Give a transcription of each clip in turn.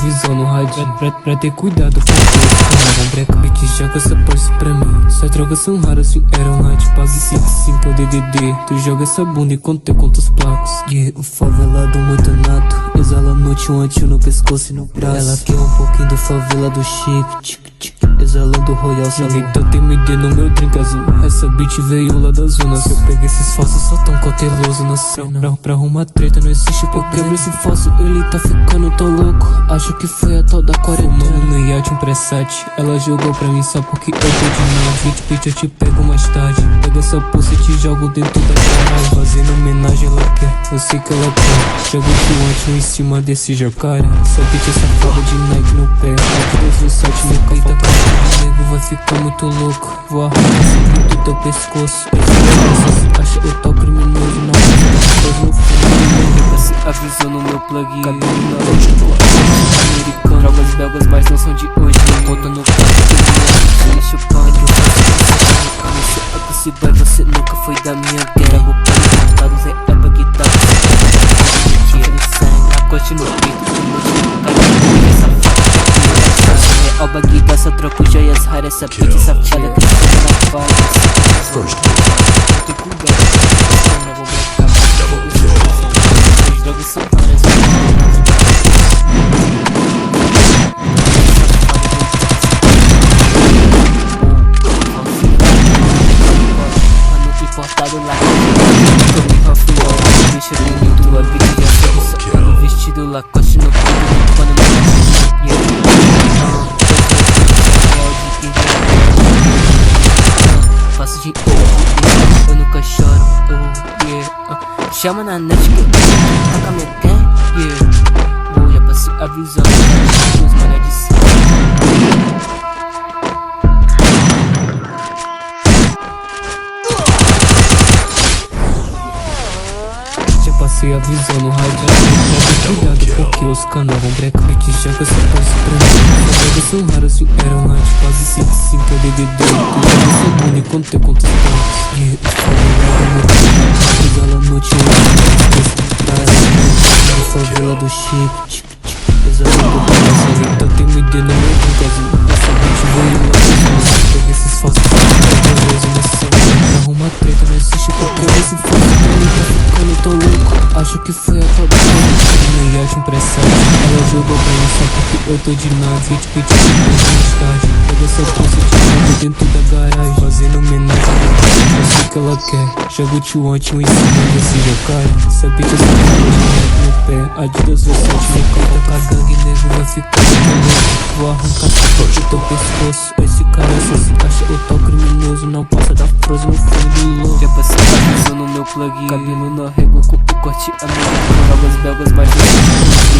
avisou no rádio pra ter cuidado com os vão breca. Bitch, joga essa posse pra mim. Suas drogas são raras, vieram lá de Paz 55 é o DDD. Tu joga essa bunda enquanto eu conto os placos. O favelado muito nato, exala noite um antigo no pescoço e no braço. Ela quer um pouquinho do favela do chip, exalando Royal Salão. Então tem MD no meu drink azul. Essa bitch veio lá da zona. Se eu peguei esses falsos, só tão cauteloso na cena. Pra arrumar treta não existe porque eu quebro esse falso, ele tá ficando tão louco. Acho que foi a tal da quarentena. No iate um pré-7, ela jogou pra mim só porque eu tô de nada. Bitch, eu te pego mais tarde. Pega essa pulsa e te jogo dentro da garagem. Fazendo homenagem ela quer, eu sei que ela quer. Jogo o anti em cima desse jacaré. Essa bitch é safada de Nike no pé. Aqui Deus do site no caída com o nego vai ficar muito louco. Vou arrancar sempre do teu pescoço. Se acha eu tô criminoso, não faz no fundo. Se avisou no meu plug. Cabelo na americano. Drogas belgas, mas não são de hoje. Conta no carro, chupando. Se vai, você nunca foi da minha guerra. Vou para os é pra guitarra. Tira no sangue, a corte no peito. Ao bagulho dessa troco joias raras. Essa bitch safada que fica na fala. Tem cuidado, eu não vou brincar. As drogas são raras. Importado lá, tô me rafulando. Bicho bonito, a bitch já foi no vestido Lacoste no peito. Quando faço de eu nunca choro, chama na net que eu toca minha gang, vou já passei avisando os mané de cima. Passei avisando no rádio. Cuidado porque os canal vão breca. Bitch, joga essa posse pra mim. Suas drogas são raras, vieram lá de Paz 55 é o DDD. Tu joga essa bunda enquanto eu conto os pontos. Exala noite um favela do chip, exalando Royal Salão. Então tem MD no meu drink azul. Essa bitch veio lá da zona. Peguei esses falsos, cauteloso na cena. Pra arrumar treta não existe porque esse falso ele tá ficando tão louco. Acho que foi a tal da no iate um pré-7. Ela jogou pra mim só porque eu tô de nada. Bitch, mais tarde. Pega essa pulsa e te jogo dentro da garagem. Fazendo homenagem, eu sei que ela quer. Jogo o tio anti em cima desse jacaré. Essa bitch é safada de Nike no pé. Adidas V7 no canto com a gangue, nego vai ficar louco. Vou arrancar essa do teu pescoço. Esse cara só se acha eu tô criminoso. Não passa da frozen no fundo do louco. Já passei avisando no meu plug. Cabelo na régua com o corte americano. Drogas belgas, mas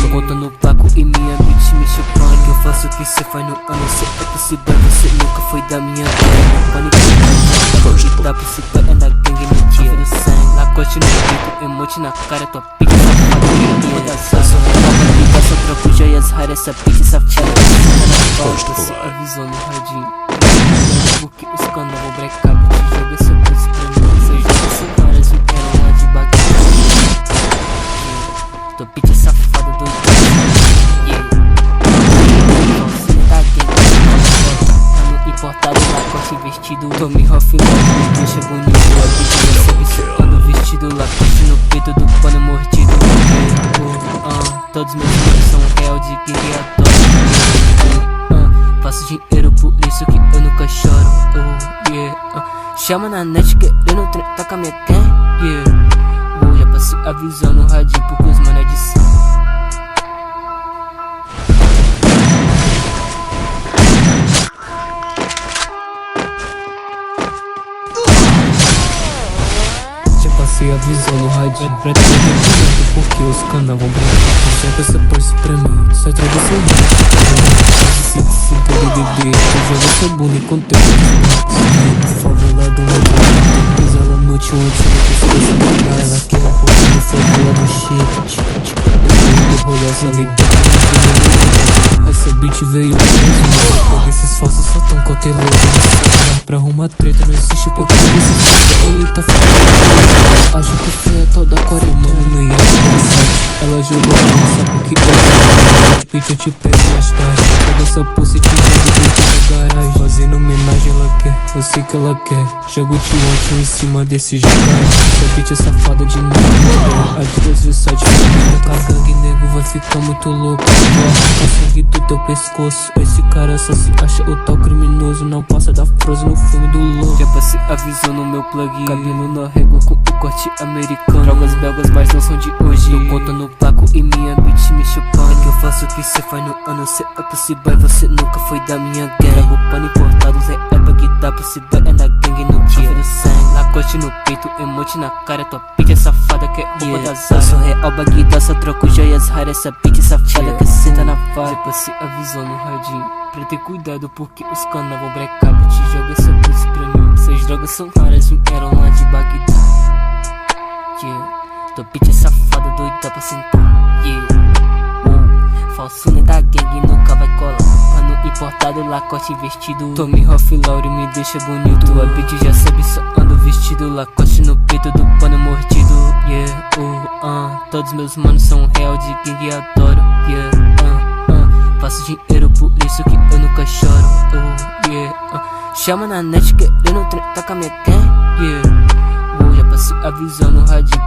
não conta no placo e minha bitch me chupando. Que eu faço o que cê faz no ano. Cê é possível, você nunca foi da minha guerra. Pânico, que tá possível é da gangue, mentira do sangue. Lacoste no peito, emote na cara, tua pique safada. Eu sou real, mas só troco joias raras. Essa pique safada você avisou no radinho. Porque os canos vão brecar. Bitch, joga essa coisa pra mim. Cê joga essa caras e quero lá de bagulho. Tô bitch safada do importado Lacoste vestido. Tô me rafilando, me deixa bonito. A bitch já sabe se ando vestido. Lacoste no peito do pano mordido. Todos meus filhos são real de guerreador. Faço dinheiro por isso que eu nunca choro. Chama na net querendo tretar com a minha gang. Vou já passei avisando no rádio porque os mané de cima. Passei avisando no rádio pra ter cuidado porque os canal vão brecar. Joga essa posse pra mim. Só traga seu mundo. Se DDD, tu joga essa bunda enquanto eu conto. Favelado no exala noite antes no pescoço. Ela quer um pouco do favela do chip, exalando Royal Salão. Essa bitch gente veio mesmo. Porque esses falsos só tão cautelosos. Pra arrumar treta não existe porque ele tá falando. Acho que foi a tal da Core, mano, não ia dar. Ela jogou a sabe o que é. Bitch, eu te pego mais tarde. Pega essa pulse e te jogo dentro da garagem. Fazendo homenagem ela quer, eu sei que ela quer. Jogo T1 em cima desse gigante. Essa bitch é safada de novo. A duas vezes só de frente. A gangue nego vai ficar muito louco. Vai seguir do teu pescoço. Esse cara só se acha o tal criminoso. Não passa da Frozen no filme do louco. Já passei avisou no meu plug. Cabelo na régua com o corte americano. Drogas belgas mas não são de hoje. Eu conto no placo e minha bitch me chupando. É que eu faço o que cê faz no ano. Cê é possível e você nunca foi da minha gang. Trago pano importado, Zé é pra que dá possível. É na gangue no dia do sangue. Lacoste no peito, emote na cara. Tua bitch é safada que é roupa da Zara. Eu sou real baguida, só troco joias raras. Essa bitch safada que senta na fara. Já passei avisou no radinho pra ter cuidado porque os canas vão brecar. Te joga essa pulse pra mim. Essas drogas são raras, vieram lá de Bagdá. Tua bitch é safada, doida pra sentar. Falso nem da gangue, nunca vai colar. Pano importado, Lacoste vestido. Tommy Hofflauer me deixa bonito. Tua bitch já sabe, só ando vestido. Lacoste no peito do pano mordido. Todos meus manos são real de gangue, adoro. Faço dinheiro, por isso que eu nunca choro. Chama na net querendo treta com a minha gang. Já passei avisando no radinho.